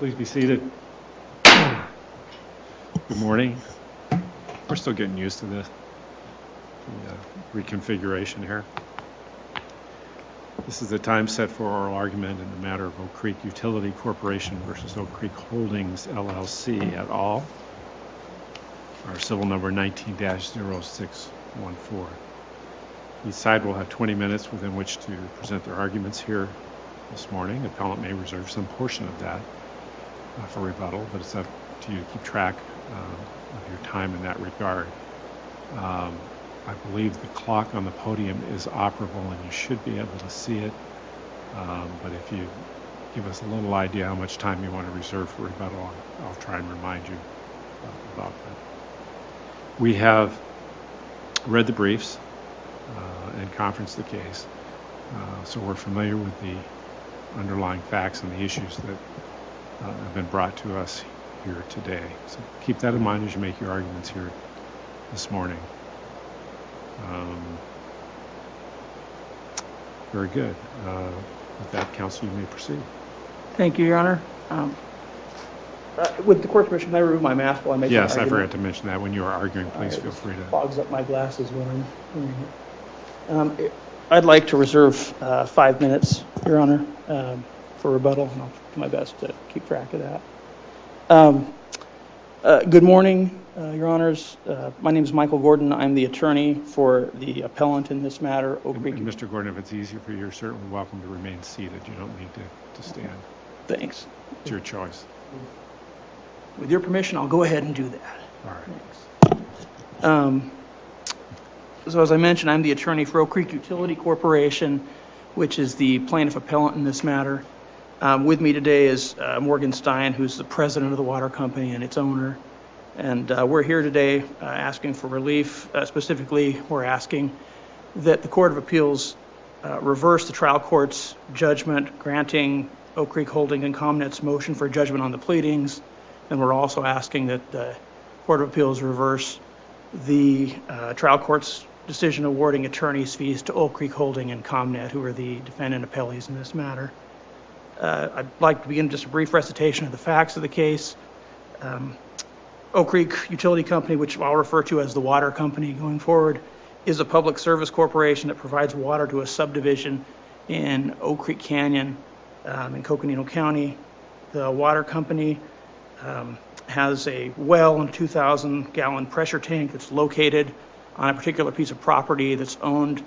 Please be seated. Good morning. We're still getting used to the reconfiguration here. This is the time set for oral argument in the matter of Oak Creek Utility Corporation versus Oak Creek Holdings, LLC et al. Our civil number 19-0614. Each side will have 20 minutes within which to present their arguments here this morning. The appellant may reserve some portion of that for rebuttal, but it's up to you to keep track of your time in that regard. I believe the clock on the podium is operable and you should be able to see it, but if you give us a little idea how much time you want to reserve for rebuttal, I'll try and remind you about that. We have read the briefs and conferenced the case, so we're familiar with the underlying facts and the issues that have been brought to us here today. So keep that in mind as you make your arguments here this morning. Very good. With that, counsel, you may proceed. Thank you, Your Honor. With the court's permission, can I remove my mask while I make my Yes, I argument? forgot to mention that. When you are arguing, please feel free to. Fogs up my glasses when I'm I'd like to reserve 5 minutes, Your Honor, for rebuttal, and I'll do my best to keep track of that. Good morning, Your Honors. My name is Michael Gordon. I'm the attorney for the appellant in this matter, Oak Creek. And Mr. Gordon, if it's easier for you, you're certainly welcome to remain seated. You don't need to stand. Thanks. It's your choice. With your permission, I'll go ahead and do that. All right. Thanks. So as I mentioned, I'm the attorney for Oak Creek Utility Corporation, which is the plaintiff appellant in this matter. With me today is Morgan Stein, who's the president of the water company and its owner. And we're here today asking for relief. Specifically, we're asking that the Court of Appeals reverse the trial court's judgment granting Oak Creek Holding and ComNet's motion for judgment on the pleadings. And we're also asking that the Court of Appeals reverse the trial court's decision awarding attorney's fees to Oak Creek Holding and ComNet, who are the defendant appellees in this matter. I'd like to begin just a brief recitation of the facts of the case. Oak Creek Utility Company, which I'll refer to as the water company going forward, is a public service corporation that provides water to a subdivision in Oak Creek Canyon in Coconino County. The water company has a well and 2,000-gallon pressure tank that's located on a particular piece of property that's owned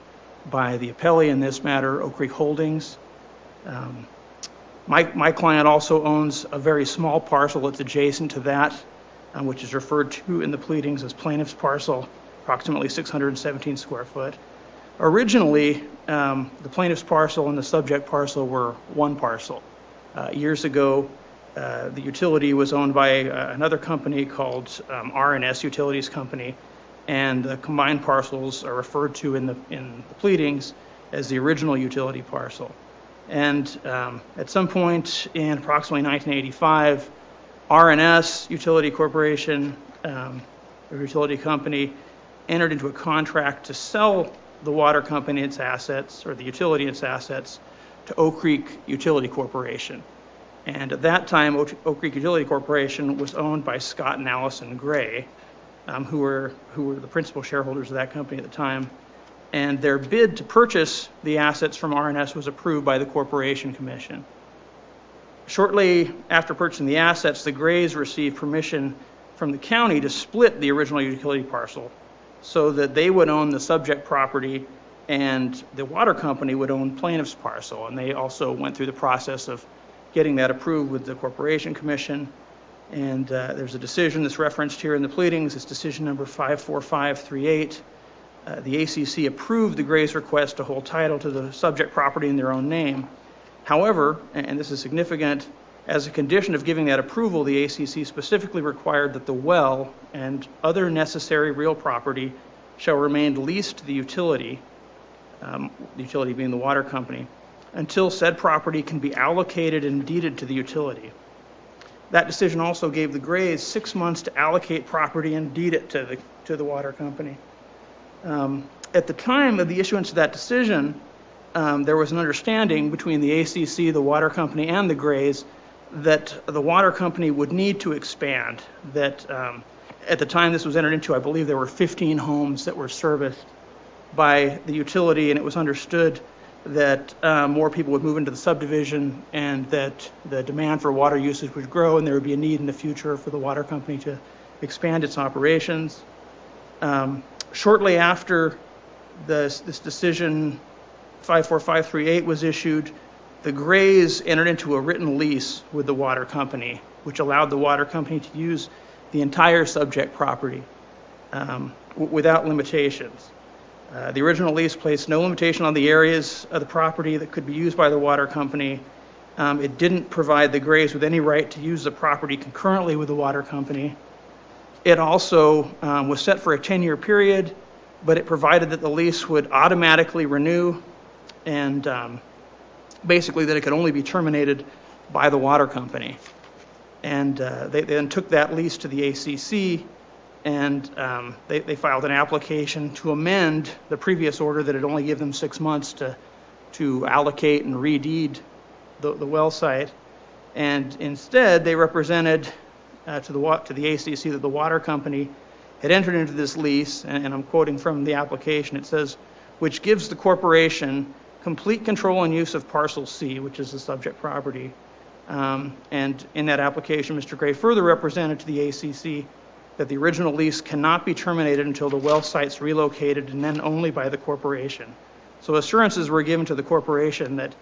by the appellee in this matter, Oak Creek Holdings. My client also owns a very small parcel that's adjacent to that, which is referred to in the pleadings as plaintiff's parcel, approximately 617 square foot. Originally, the plaintiff's parcel and the subject parcel were one parcel. Years ago, the utility was owned by another company called R&S Utilities Company, and the combined parcels are referred to in the pleadings as the original utility parcel. And at some point in approximately 1985, R&S Utility Corporation, a utility company, entered into a contract to sell the water company its assets, or the utility its assets, to Oak Creek Utility Corporation. And at that time, Oak Creek Utility Corporation was owned by Scott and Allison Gray, who were the principal shareholders of that company at the time. And their bid to purchase the assets from R&S was approved by the Corporation Commission. Shortly after purchasing the assets, the Grays received permission from the county to split the original utility parcel so that they would own the subject property and the water company would own plaintiff's parcel. And they also went through the process of getting that approved with the Corporation Commission. And there's a decision that's referenced here in the pleadings. It's decision number 54538. The ACC approved the Grays' request to hold title to the subject property in their own name. However, and this is significant, as a condition of giving that approval, the ACC specifically required that the well and other necessary real property shall remain leased to the utility being the water company, until said property can be allocated and deeded to the utility. That decision also gave the Grays 6 months to allocate property and deed it to the water company. At the time of the issuance of that decision, there was an understanding between the ACC, the water company, and the Grays that the water company would need to expand, that at the time this was entered into, I believe there were 15 homes that were serviced by the utility, and it was understood that more people would move into the subdivision and that the demand for water usage would grow and there would be a need in the future for the water company to expand its operations. Shortly after this decision 54538 was issued, the Grays entered into a written lease with the water company, which allowed the water company to use the entire subject property without limitations. The original lease placed no limitation on the areas of the property that could be used by the water company. It didn't provide the Grays with any right to use the property concurrently with the water company. It also was set for a 10-year period, but it provided that the lease would automatically renew and basically that it could only be terminated by the water company. And they then took that lease to the ACC, and they filed an application to amend the previous order that had only given them 6 months to allocate and redeed the well site. And instead, they represented to the ACC that the water company had entered into this lease, and I'm quoting from the application, it says, which gives the corporation complete control and use of parcel C, which is the subject property. And in that application, Mr. Gray further represented to the ACC that the original lease cannot be terminated until the well site's relocated, and then only by the corporation. So assurances were given to the corporation that,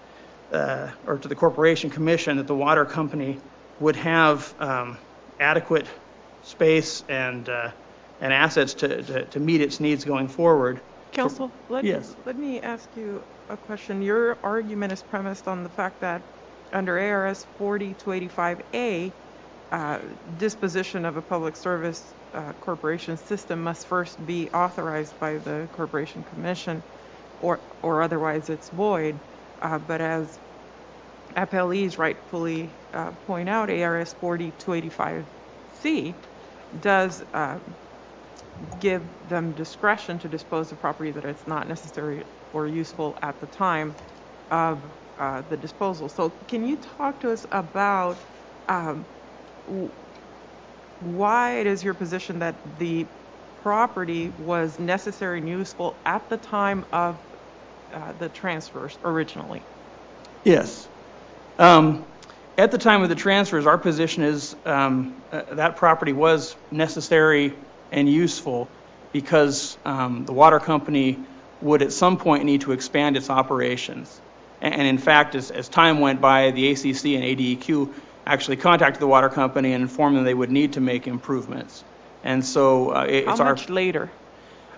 or to the Corporation Commission, that the water company would have adequate space and assets to meet its needs going forward. Counsel, Yes. let me ask you a question. Your argument is premised on the fact that under ARS 4285A, disposition of a public service corporation system must first be authorized by the Corporation Commission, or otherwise it's void. But as appellees rightfully point out, ARS 4285C does give them discretion to dispose of property that is not necessary or useful at the time of the disposal. So can you talk to us about why it is your position that the property was necessary and useful at the time of the transfers originally? Yes. At the time of the transfers, our position is that property was necessary and useful because the water company would at some point need to expand its operations. And in fact, as time went by, the ACC and ADEQ actually contacted the water company and informed them they would need to make improvements. And so it's How much later?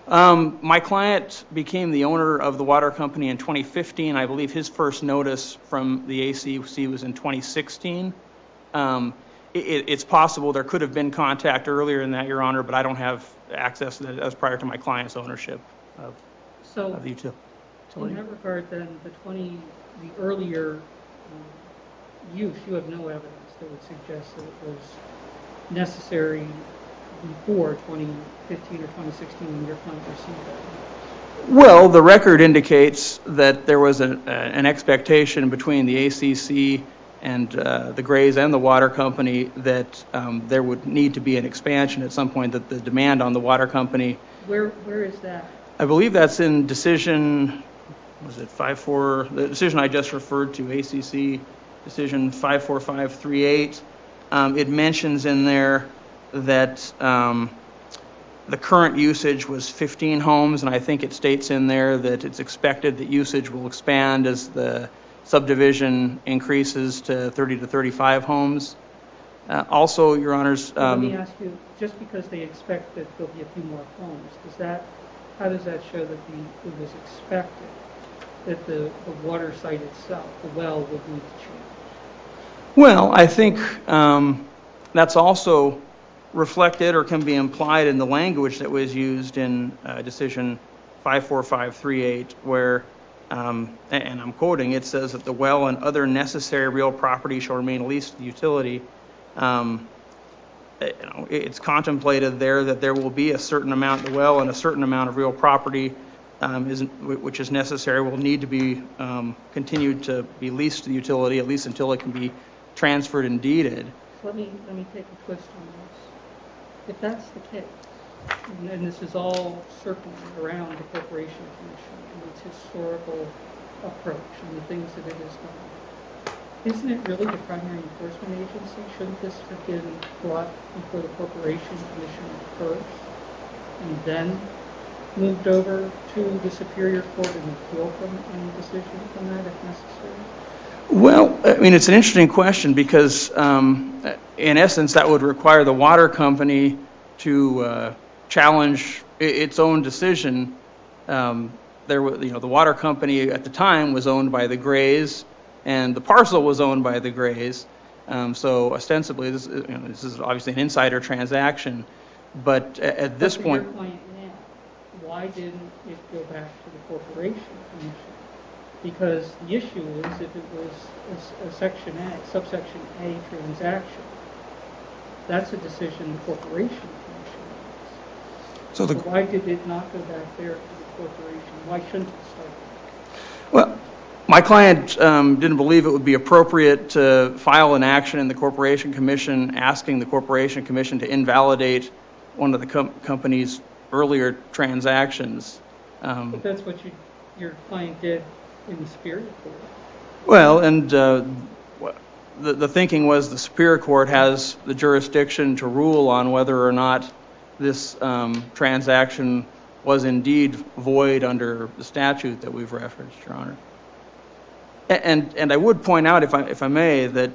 My client became the owner of the water company in 2015. I believe his first notice from the ACC was in 2016. It's possible there could have been contact earlier in that, Your Honor, but I don't have access to that. That was prior to my client's ownership of the utility. In that regard, then, the earlier use, you have no evidence that would suggest that it was necessary before 2015 or 2016 when your client received that? Well, the record indicates that there was an expectation between the ACC and the Grays and the water company that there would need to be an expansion at some point, that the demand on the water company. Where is that? I believe that's in decision, was it 5-4, the decision I just referred to, ACC decision 54538. It mentions in there that the current usage was 15 homes, and I think it states in there that it's expected that usage will expand as the subdivision increases to 30 to 35 homes. Also, Your Honors. Let me ask you, just because they expect that there'll be a few more homes, how does that show that it was expected that the water site itself, the well, would need to change? Well, I think that's also reflected or can be implied in the language that was used in decision 54538, where, and I'm quoting, it says that the well and other necessary real property shall remain leased to the utility. It's contemplated there that there will be a certain amount of the well and a certain amount of real property which is necessary, will need to be continued to be leased to the utility, at least until it can be transferred and deeded. Let me take a twist on this. If that's the case, and this is all circling around the Corporation Commission and its historical approach and the things that it has done, isn't it really the primary enforcement agency? Shouldn't this have been brought before the Corporation Commission first and then moved over to the Superior Court and appeal from any decision from that if necessary? Well, I mean, it's an interesting question because, in essence, that would require the water company to challenge its own decision. The water company at the time was owned by the Grays, and the parcel was owned by the Grays. So ostensibly, this is obviously an insider transaction. But at this point, your client now, why didn't it go back to the Corporation Commission? Because the issue is if it was a subsection A transaction, that's a decision the Corporation Commission makes. so So why did it not go back there to the corporation? Why shouldn't it start there? well, my client didn't believe it would be appropriate to file an action in the Corporation Commission asking the Corporation Commission to invalidate one of the company's earlier transactions. But that's what your client did in the Superior Court. Well, and the thinking was the Superior Court has the jurisdiction to rule on whether or not this transaction was indeed void under the statute that we've referenced, Your Honor. And I would point out, if I may, that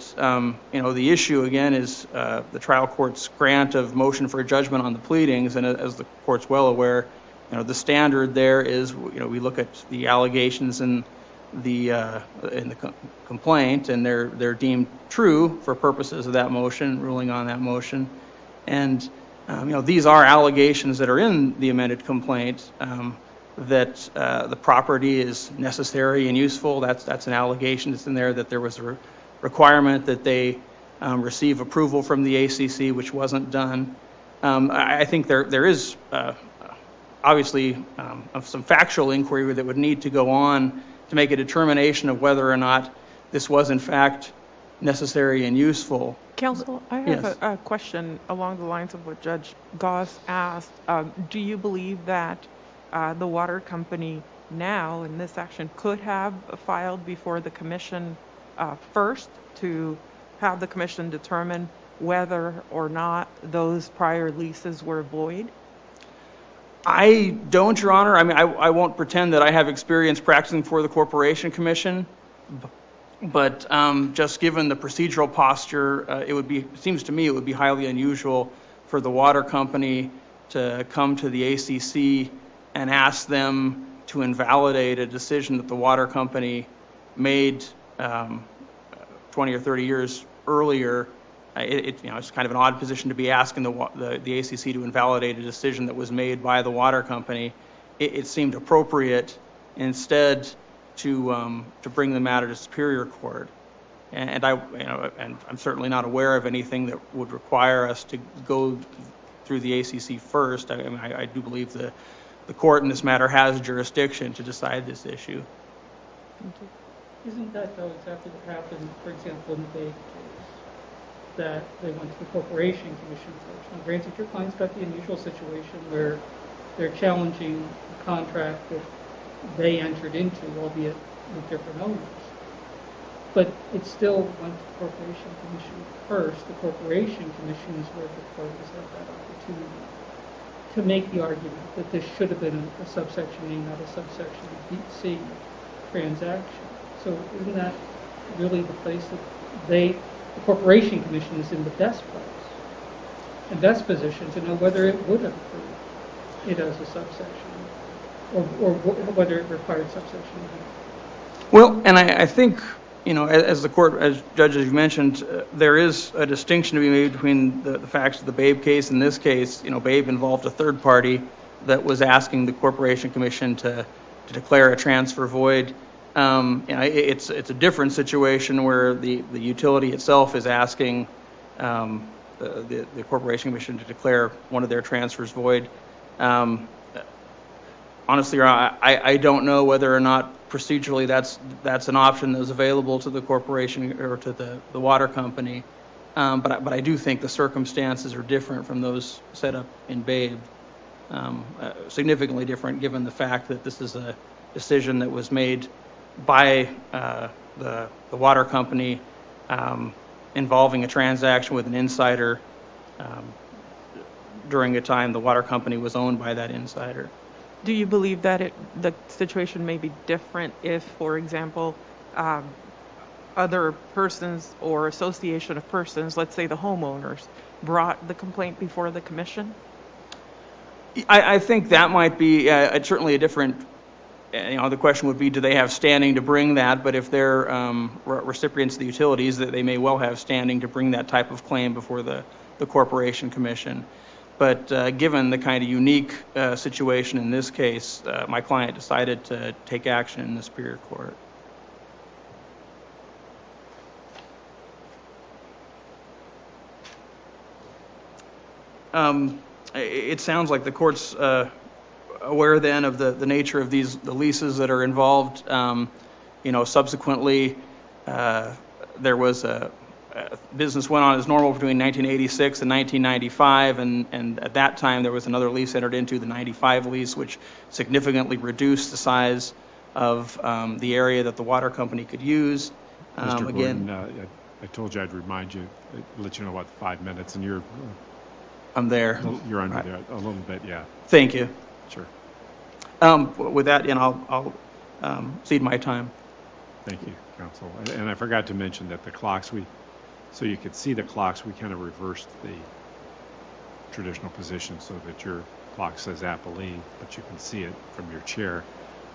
the issue again is the trial court's grant of motion for judgment on the pleadings, and as the court's well aware, the standard there is we look at the allegations in the complaint, and they're deemed true for purposes of that motion, ruling on that motion, and these are allegations that are in the amended complaint. That the property is necessary and useful. That's an allegation that's in there, that there was a requirement that they receive approval from the ACC, which wasn't done. I think there is obviously some factual inquiry that would need to go on to make a determination of whether or not this was in fact necessary and useful. Counsel, I have Yes. a question along the lines of what Judge Goss asked. Do you believe that the water company now in this action could have filed before the commission first to have the commission determine whether or not those prior leases were void? I don't, Your Honor. I mean, I won't pretend that I have experience practicing for the Corporation Commission, but just given the procedural posture, it seems to me it would be highly unusual for the water company to come to the ACC and ask them to invalidate a decision that the water company made 20 or 30 years earlier. It's kind of an odd position to be asking the ACC to invalidate a decision that was made by the water company. It seemed appropriate instead to bring the matter to Superior Court, and I'm certainly not aware of anything that would require us to go through the ACC first. I do believe the court in this matter has jurisdiction to decide this issue. Isn't that, though, exactly what happened, for example, in the Babe case, that they went to the Corporation Commission first? Now, granted, your client's got the unusual situation where they're challenging a contract that they entered into, albeit with different owners. But it still went to the Corporation Commission first. The Corporation Commission is where the parties have that opportunity to make the argument that this should have been a subsection A, not a subsection C transaction. So isn't that really the place that the Corporation Commission is in the best place and best position to know whether it would have approved it as a subsection or whether it required subsection B? Well, and I think, as the court, as judges mentioned, there is a distinction to be made between the facts of the Babe case and this case. Babe involved a third party that was asking the Corporation Commission to declare a transfer void. It's a different situation where the utility itself is asking the Corporation Commission to declare one of their transfers void. Honestly, I don't know whether or not procedurally, that's an option that's available to the corporation or to the water company. But I do think the circumstances are different from those set up in Babe. Significantly different, given the fact that this is a decision that was made by the water company involving a transaction with an insider during a time the water company was owned by that insider. Do you believe that the situation may be different if, for example, other persons or association of persons, let's say the homeowners, brought the complaint before the commission? I think that might be certainly a different, the question would be, do they have standing to bring that? But if they're recipients of the utilities, that they may well have standing to bring that type of claim before the Corporation Commission. But given the kind of unique situation in this case, my client decided to take action in the Superior Court. It sounds like the court's aware then of the nature of the leases that are involved. Subsequently, there was business went on as normal between 1986 and 1995, and at that time there was another lease entered into, the 95 lease, which significantly reduced the size of the area that the water company could use. Mr. Gordon, I told you I'd remind you, let you know about the 5 minutes, and I'm there. You're under there a little bit, yeah. Thank you. Sure. With that, I'll cede my time. Thank you, counsel. And I forgot to mention that the clocks, so you could see the clocks, we kind of reversed the traditional position so that your clock says appellee, but you can see it from your chair.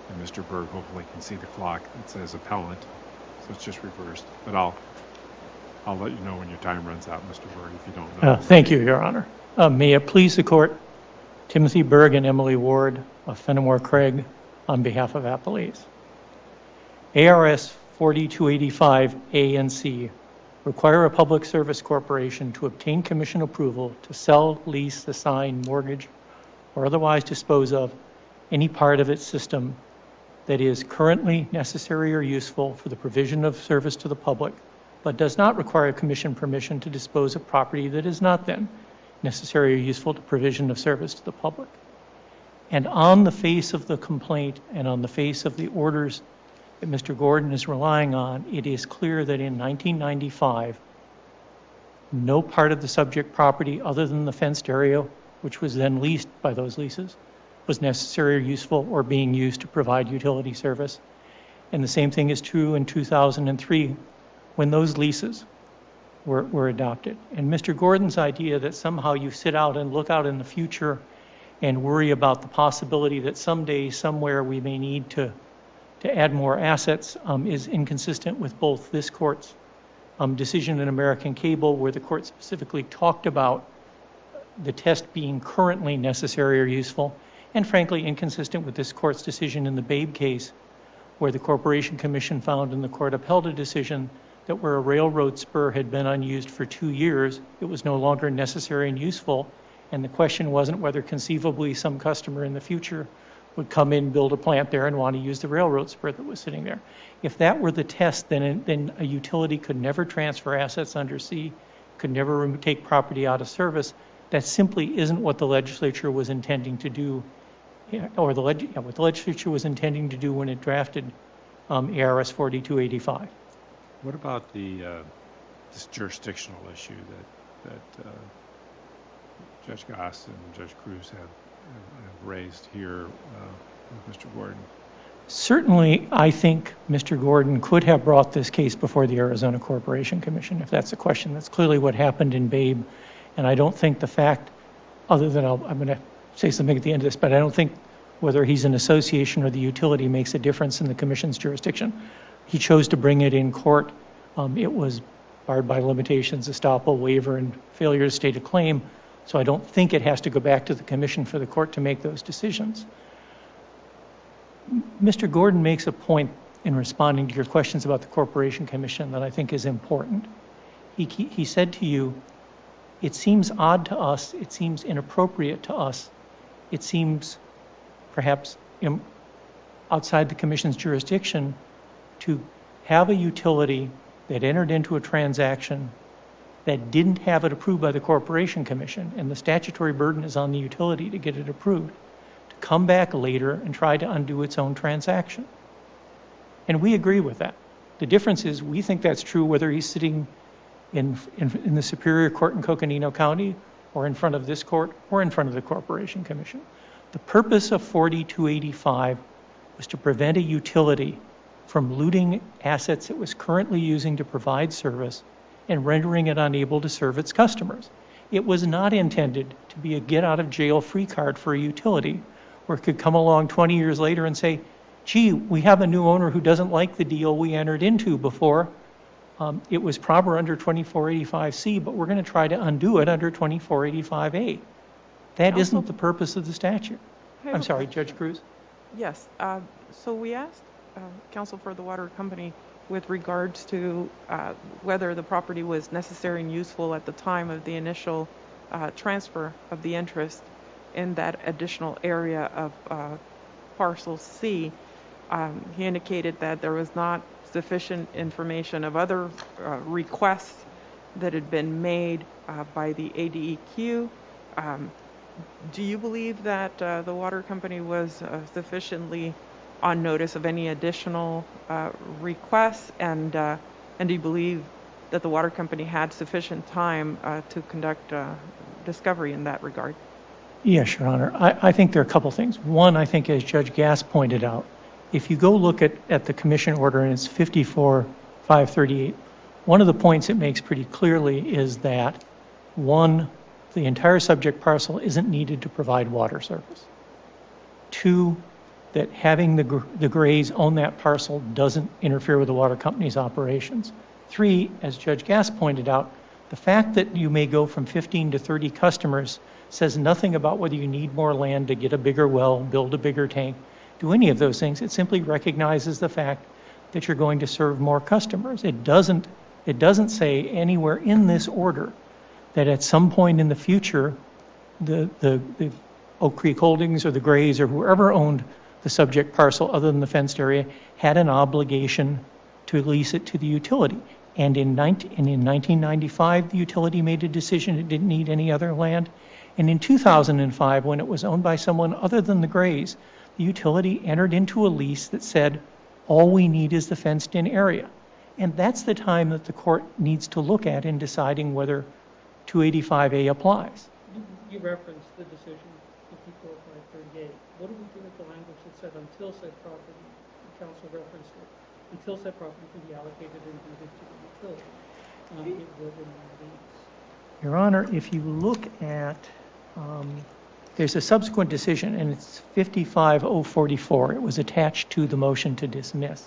And Mr. Berg hopefully can see the clock that says appellant. So it's just reversed. But I'll let you know when your time runs out, Mr. Berg, if you don't know. Thank you, Your Honor. May it please the court, Timothy Berg and Emily Ward of Fenimore Craig on behalf of appellees. ARS 4285 A and C require a public service corporation to obtain commission approval to sell, lease, assign, mortgage, or otherwise dispose of any part of its system that is currently necessary or useful for the provision of service to the public, but does not require commission permission to dispose of property that is not then necessary or useful to provision of service to the public. And on the face of the complaint and on the face of the orders that Mr. Gordon is relying on, it is clear that in 1995, no part of the subject property other than the fenced area, which was then leased by those leases, was necessary or useful or being used to provide utility service. And the same thing is true in 2003 when those leases were adopted. And Mr. Gordon's idea that somehow you sit out and look out in the future and worry about the possibility that someday, somewhere, we may need to add more assets is inconsistent with both this court's decision in American Cable, where the court specifically talked about the test being currently necessary or useful, and frankly inconsistent with this court's decision in the Babe case, where the Corporation Commission found and the court upheld a decision that where a railroad spur had been unused for 2 years, it was no longer necessary and useful, and the question wasn't whether conceivably some customer in the future would come in, build a plant there, and want to use the railroad spur that was sitting there. If that were the test, then a utility could never transfer assets undersea, could never take property out of service. That simply isn't what the legislature was intending to do, or what the legislature was intending to do when it drafted ARS 4285. What about this jurisdictional issue that Judge Goss and Judge Cruz have raised here with Mr. Gordon? Certainly, I think Mr. Gordon could have brought this case before the Arizona Corporation Commission, if that's the question. That's clearly what happened in Babe, and I don't think the fact, other than I'm going to say something at the end of this, but I don't think whether he's an association or the utility makes a difference in the commission's jurisdiction. He chose to bring it in court. It was barred by limitations, estoppel, waiver, and failure to state a claim. So I don't think it has to go back to the commission for the court to make those decisions. Mr. Gordon makes a point in responding to your questions about the Corporation Commission that I think is important. He said to you, it seems odd to us, it seems inappropriate to us, it seems perhaps outside the commission's jurisdiction to have a utility that entered into a transaction that didn't have it approved by the Corporation Commission, and the statutory burden is on the utility to get it approved, to come back later and try to undo its own transaction. And we agree with that. The difference is we think that's true whether he's sitting in the Superior Court in Coconino County or in front of this court or in front of the Corporation Commission. The purpose of 4285 was to prevent a utility from looting assets it was currently using to provide service and rendering it unable to serve its customers. It was not intended to be a get-out-of-jail-free card for a utility where it could come along 20 years later and say, gee, we have a new owner who doesn't like the deal we entered into before. It was proper under 2485C, but we're going to try to undo it under 2485A. That Counsel? isn't the purpose of the statute. I have I'm a sorry, question. Judge Cruz? Yes. So we asked counsel for the water company with regards to whether the property was necessary and useful at the time of the initial transfer of the interest in that additional area of parcel C. He indicated that there was not sufficient information of other requests that had been made by the ADEQ. Do you believe that the water company was sufficiently on notice of any additional requests, and do you believe that the water company had sufficient time to conduct discovery in that regard? Yes, Your Honor. I think there are a couple things. One, I think as Judge Gass pointed out, if you go look at the commission order and it's 54-538, one of the points it makes pretty clearly is that, one, the entire subject parcel isn't needed to provide water service. Two, that having the Grays own that parcel doesn't interfere with the water company's operations. Three, as Judge Gass pointed out, the fact that you may go from 15 to 30 customers says nothing about whether you need more land to get a bigger well, build a bigger tank, do any of those things. It simply recognizes the fact that you're going to serve more customers. It doesn't say anywhere in this order that at some point in the future, the Oak Creek Holdings or the Grays or whoever owned the subject parcel other than the fenced area had an obligation to lease it to the utility. And in 1995, the utility made a decision it didn't need any other land. And in 2005, when it was owned by someone other than the Grays, the utility entered into a lease that said, all we need is the fenced-in area. And that's the time that the court needs to look at in deciding whether 285A applies. You referenced the decision 54-538. What do we do with the language that said until said property, the council referenced it, until said property can be allocated and deeded to the utility? It would in the lease. Your Honor, if you look at, there's a subsequent decision, and it's 55044. It was attached to the motion to dismiss.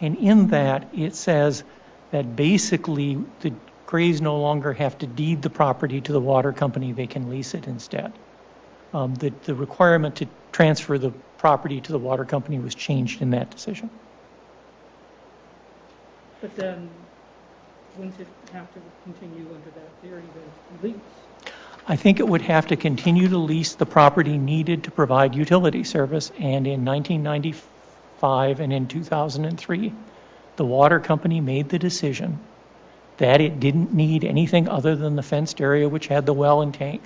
And in that, it says that basically the Grays no longer have to deed the property to the water company. They can lease it instead. The requirement to transfer the property to the water company was changed in that decision. But then, wouldn't it have to continue under that theory that lease? I think it would have to continue to lease the property needed to provide utility service, and in 1995 and in 2003, the water company made the decision that it didn't need anything other than the fenced area which had the well and tank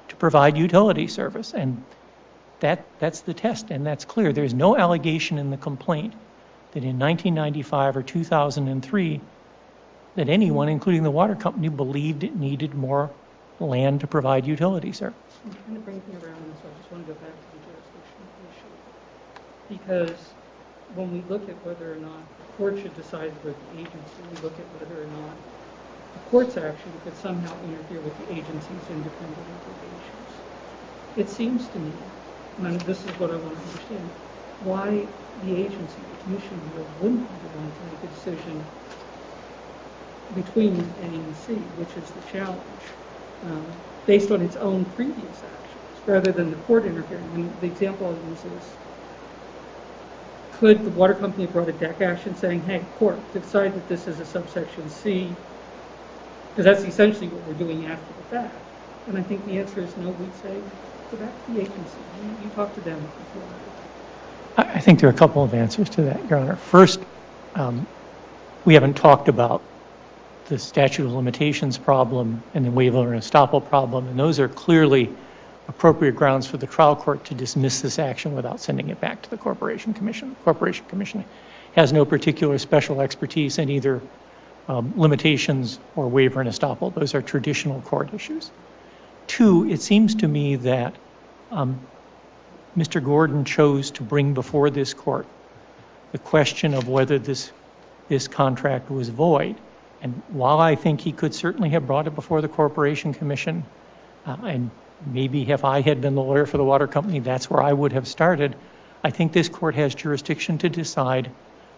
to provide utility service. And that's the test, and that's clear. There's no allegation in the complaint that in 1995 or 2003 that anyone, including the water company, believed it needed more land to provide utility service. I'm trying to bring me around, so I just want to go back to the jurisdiction issue. Because when we look at whether or not the court should decide with the agency, we look at whether or not the court's action could somehow interfere with the agency's independent obligations. It seems to me, and this is what I want to understand, why the agency, the commission here, wouldn't be the one to make a decision between A and C, which is the challenge, based on its own previous actions, rather than the court interfering. And the example I'll use is, could the water company have brought a deck action saying, hey, court, decide that this is a subsection C, because that's essentially what we're doing after the fact. And I think the answer is no. We'd say, go back to the agency. You talk to them if you feel like it. I think there are a couple of answers to that, Your Honor. First, we haven't talked about the statute of limitations problem and the waiver and estoppel problem, and those are clearly appropriate grounds for the trial court to dismiss this action without sending it back to the Corporation Commission. The Corporation Commission has no particular special expertise in either limitations or waiver and estoppel. Those are traditional court issues. Two, it seems to me that Mr. Gordon chose to bring before this court the question of whether this contract was void. And while I think he could certainly have brought it before the Corporation Commission, and maybe if I had been the lawyer for the water company, that's where I would have started, I think this court has jurisdiction to decide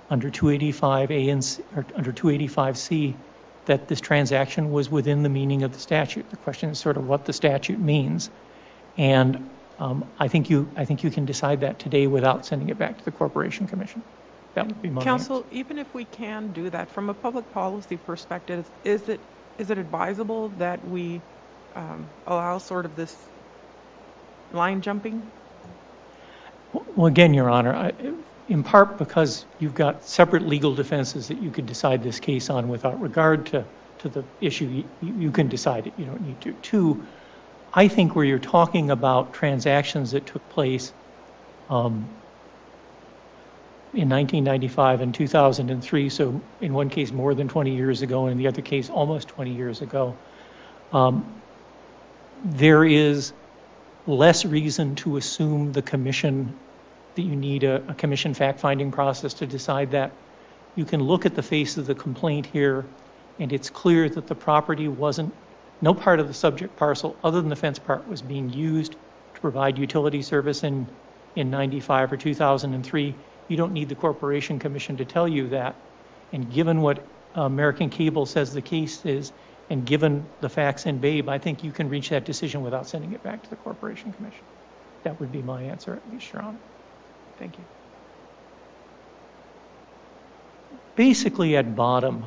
under 285A and or under 285C that this transaction was within the meaning of the statute. The question is sort of what the statute means. And I think you can decide that today without sending it back to the Corporation Commission. That would be my Counsel, even if we can do that, from a public policy perspective, is it advisable that we allow sort of this line jumping? Well, again, Your Honor, in part because you've got separate legal defenses that you could decide this case on without regard to the issue, you can decide it. You don't need to. Two, I think where you're talking about transactions that took place in 1995 and 2003, so in one case more than 20 years ago, and in the other case almost 20 years ago, there is less reason to assume the commission, that you need a commission fact-finding process to decide that. You can look at the face of the complaint here, and it's clear that the property wasn't, no part of the subject parcel other than the fence part was being used to provide utility service in 95 or 2003. You don't need the Corporation Commission to tell you that. And given what American Cable says the case is, and given the facts in Babe, I think you can reach that decision without sending it back to the Corporation Commission. That would be my answer, at least, Your Honor. Thank you. Basically, at bottom,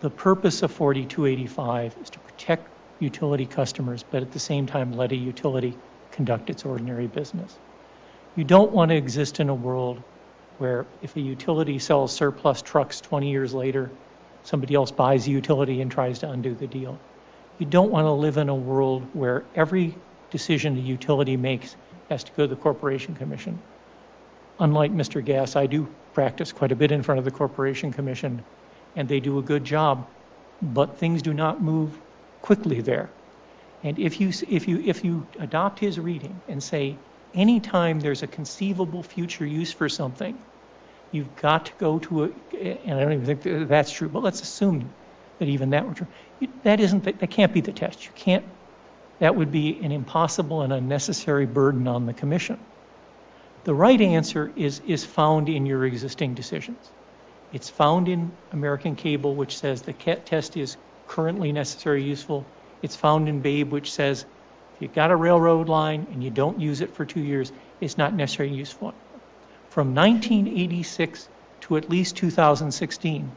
the purpose of 4285 is to protect utility customers, but at the same time let a utility conduct its ordinary business. You don't want to exist in a world where if a utility sells surplus trucks 20 years later, somebody else buys the utility and tries to undo the deal. You don't want to live in a world where every decision the utility makes has to go to the Corporation Commission. Unlike Mr. Gass, I do practice quite a bit in front of the Corporation Commission, and they do a good job, but things do not move quickly there. And if you adopt his reading and say, anytime there's a conceivable future use for something, you've got to go to and I don't even think that's true, but let's assume that even that were true. That can't be the test. That would be an impossible and unnecessary burden on the commission. The right answer is found in your existing decisions. It's found in American Cable, which says the test is currently necessary, useful. It's found in Babe, which says if you've got a railroad line and you don't use it for 2 years, it's not necessarily useful. From 1986 to at least 2016,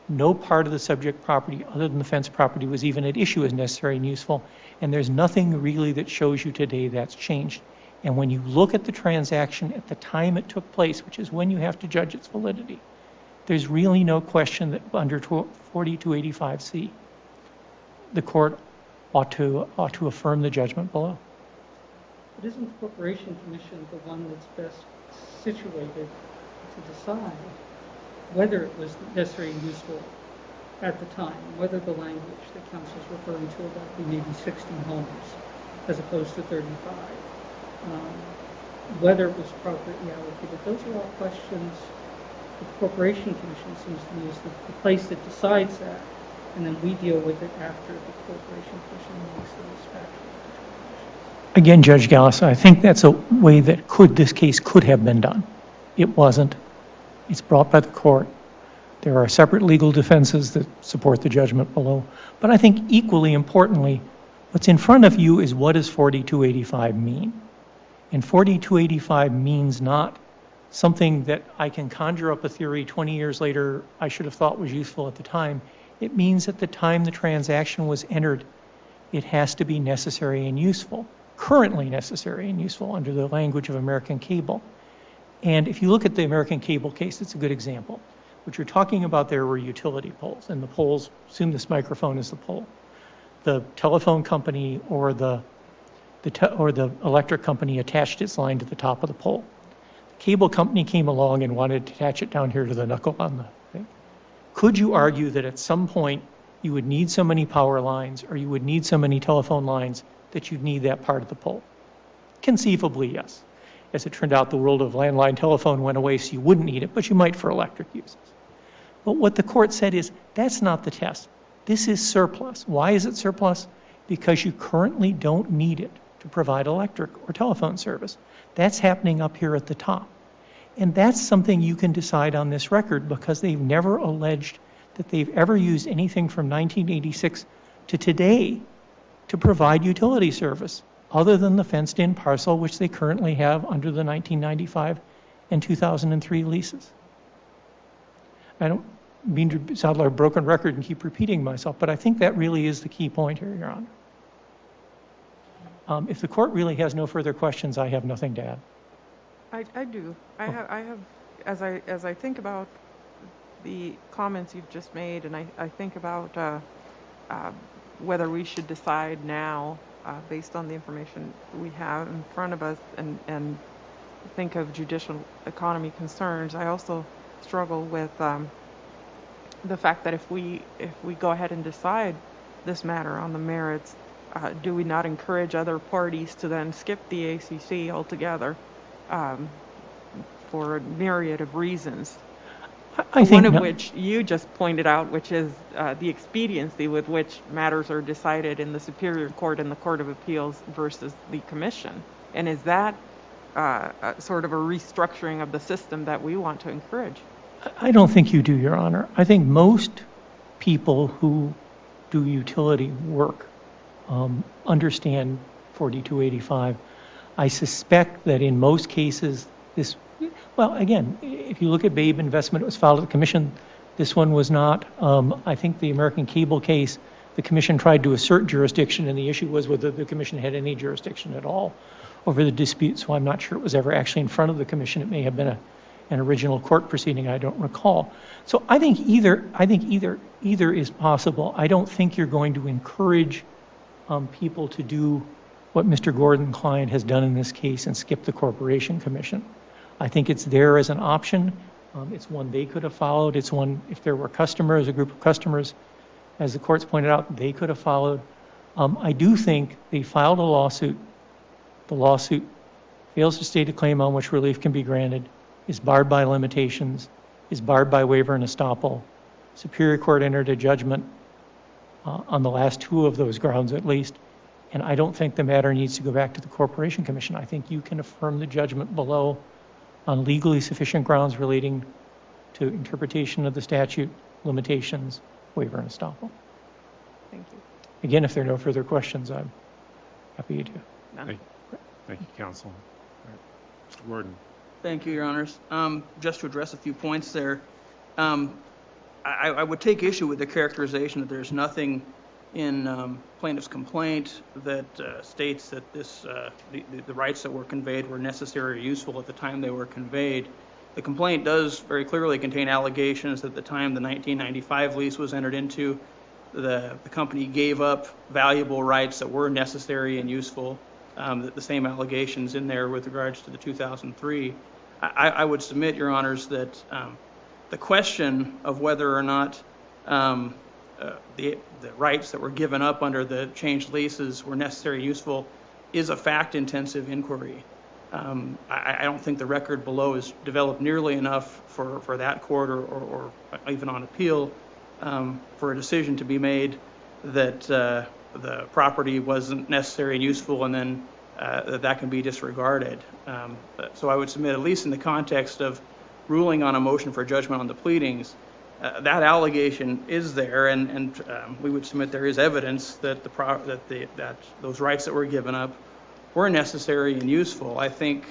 no part of the subject property other than the fence property was even at issue as necessary and useful, and there's nothing really that shows you today that's changed. And when you look at the transaction at the time it took place, which is when you have to judge its validity, there's really no question that under 4285C, the court ought to affirm the judgment below. But isn't the Corporation Commission the one that's best situated to decide whether it was necessary and useful at the time, whether the language that counsel is referring to about the maybe 60 homes as opposed to 35, whether it was appropriately allocated? Those are all questions the Corporation Commission seems to me is the place that decides that, and then we deal with it after the Corporation Commission makes those factual determinations. Again, Judge Gallus, I think that's a way that this case could have been done. It wasn't. It's brought by the court. There are separate legal defenses that support the judgment below. But I think equally importantly, what's in front of you is what does 4285 mean? And 4285 means not something that I can conjure up a theory 20 years later I should have thought was useful at the time. It means at the time the transaction was entered, it has to be necessary and useful, currently necessary and useful under the language of American Cable. And if you look at the American Cable case, it's a good example. What you're talking about there were utility poles, and the poles, assume this microphone is the pole. The telephone company or the electric company attached its line to the top of the pole. The cable company came along and wanted to attach it down here to the knuckle on the thing. Could you argue that at some point you would need so many power lines or you would need so many telephone lines that you'd need that part of the pole? Conceivably, yes. As it turned out, the world of landline telephone went away, so you wouldn't need it, but you might for electric uses. But what the court said is, that's not the test. This is surplus. Why is it surplus? Because you currently don't need it to provide electric or telephone service. That's happening up here at the top. And that's something you can decide on this record because they've never alleged that they've ever used anything from 1986 to today to provide utility service, other than the fenced-in parcel which they currently have under the 1995 and 2003 leases. I don't mean to sound like a broken record and keep repeating myself, but I think that really is the key point here, Your Honor. If the court really has no further questions, I have nothing to add. I do. I have, as I think about the comments you've just made, and I think about whether we should decide now, based on the information we have in front of us, and think of judicial economy concerns, I also struggle with the fact that if we go ahead and decide this matter on the merits, do we not encourage other parties to then skip the ACC altogether for a myriad of reasons? I think one of no. which you just pointed out, which is the expediency with which matters are decided in the Superior Court and the Court of Appeals versus the Commission. And is that sort of a restructuring of the system that we want to encourage? I don't think you do, Your Honor. I think most people who do utility work understand 4285. I suspect that in most cases, well, again, if you look at Babe Investment, it was filed at the Commission. This one was not. I think the American Cable case, the Commission tried to assert jurisdiction, and the issue was whether the Commission had any jurisdiction at all over the dispute, so I'm not sure it was ever actually in front of the Commission. It may have been an original court proceeding, I don't recall. So I think either is possible. I don't think you're going to encourage people to do what Mr. Gordon Klein has done in this case and skip the Corporation Commission. I think it's there as an option. It's one they could have followed. It's one, if there were customers, a group of customers, as the courts pointed out, they could have followed. I do think they filed a lawsuit. The lawsuit fails to state a claim on which relief can be granted, is barred by limitations, is barred by waiver and estoppel. Superior Court entered a judgment on the last two of those grounds at least, and I don't think the matter needs to go back to the Corporation Commission. I think you can affirm the judgment below on legally sufficient grounds relating to interpretation of the statute, limitations, waiver and estoppel. Thank you. Again, if there are no further questions, I'm happy to. Thank you, counsel. All right. Mr. Gordon. Thank you, Your Honors. Just to address a few points there, I would take issue with the characterization that there's nothing in plaintiff's complaint that states that the rights that were conveyed were necessary or useful at the time they were conveyed. The complaint does very clearly contain allegations that at the time the 1995 lease was entered into, the company gave up valuable rights that were necessary and useful. The same allegations in there with regards to the 2003. I would submit, Your Honors, that the question of whether or not the rights that were given up under the changed leases were necessary and useful is a fact-intensive inquiry. I don't think the record below is developed nearly enough for that court or even on appeal for a decision to be made that the property wasn't necessary and useful and then that can be disregarded. So I would submit, at least in the context of ruling on a motion for judgment on the pleadings, that allegation is there, and we would submit there is evidence that that those rights that were given up were necessary and useful. I think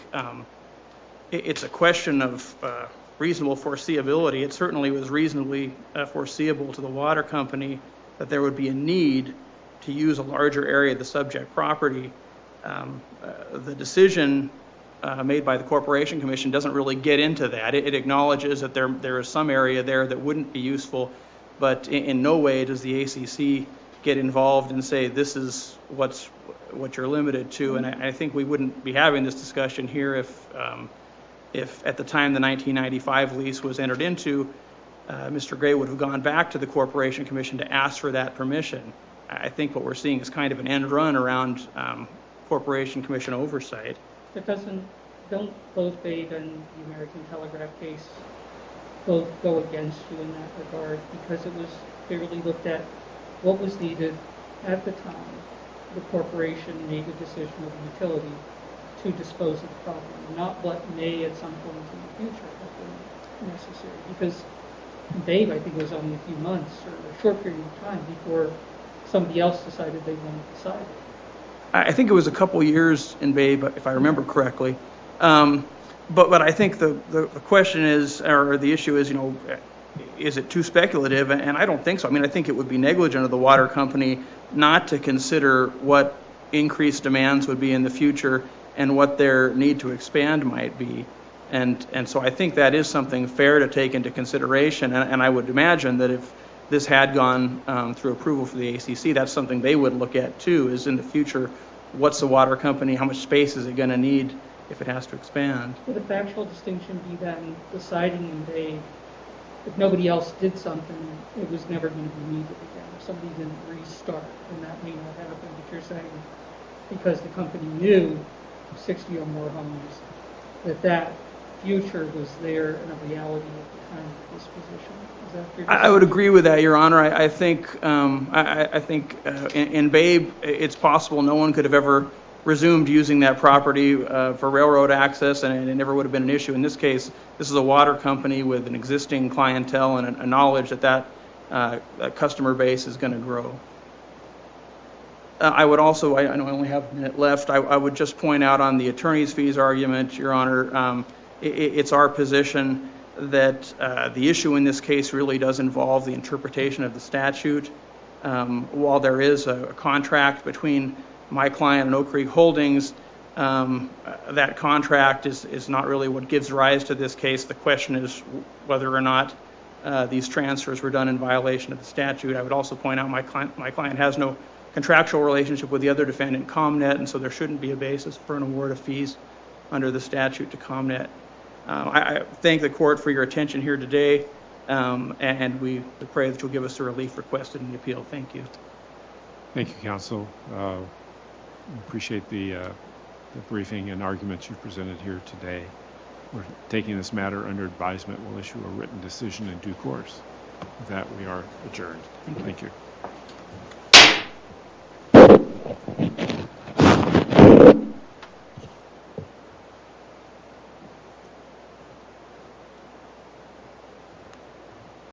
it's a question of reasonable foreseeability. It certainly was reasonably foreseeable to the water company that there would be a need to use a larger area of the subject property. The decision made by the Corporation Commission doesn't really get into that. It acknowledges that there is some area there that wouldn't be useful, but in no way does the ACC get involved and say this is what you're limited to. And I think we wouldn't be having this discussion here if at the time the 1995 lease was entered into, Mr. Gray would have gone back to the Corporation Commission to ask for that permission. I think what we're seeing is kind of an end run around Corporation Commission oversight. But don't both Babe and the American Telegraph case both go against you in that regard? Because it was clearly looked at what was needed at the time. The corporation made a decision of the utility to dispose of the property, not what may at some point in the future have been necessary. Because Babe, I think, was only a few months or a short period of time before somebody else decided they wanted to decide it. I think it was a couple years in Babe, if I remember correctly. But I think the question is, or the issue is, is it too speculative? And I don't think so. I mean, I think it would be negligent of the water company not to consider what increased demands would be in the future and what their need to expand might be. And so I think that is something fair to take into consideration. And I would imagine that if this had gone through approval for the ACC, that's something they would look at too, is in the future, what's the water company, how much space is it going to need if it has to expand? Would a factual distinction be that in deciding in Babe, if nobody else did something, it was never going to be needed again? If somebody didn't restart, then that may not happen. But you're saying because the company knew 60 or more homes, that future was there and a reality at the time of disposition. Is that your I would agree with that, Your Honor. I think in Babe, it's possible no one could have ever resumed using that property for railroad access, and it never would have been an issue. In this case, this is a water company with an existing clientele and a knowledge that customer base is going to grow. I would also, I know I only have a minute left, I would just point out on the attorney's fees argument, Your Honor, it's our position that the issue in this case really does involve the interpretation of the statute. While there is a contract between my client and Oak Creek Holdings, that contract is not really what gives rise to this case. The question is whether or not these transfers were done in violation of the statute. I would also point out my client has no contractual relationship with the other defendant, ComNet, and so there shouldn't be a basis for an award of fees under the statute to ComNet. I thank the court for your attention here today, and we pray that you'll give us the relief requested in the appeal. Thank you. Thank you, counsel. We appreciate the briefing and arguments you've presented here today. We're taking this matter under advisement. We'll issue a written decision in due course. With that, we are adjourned. Thank you.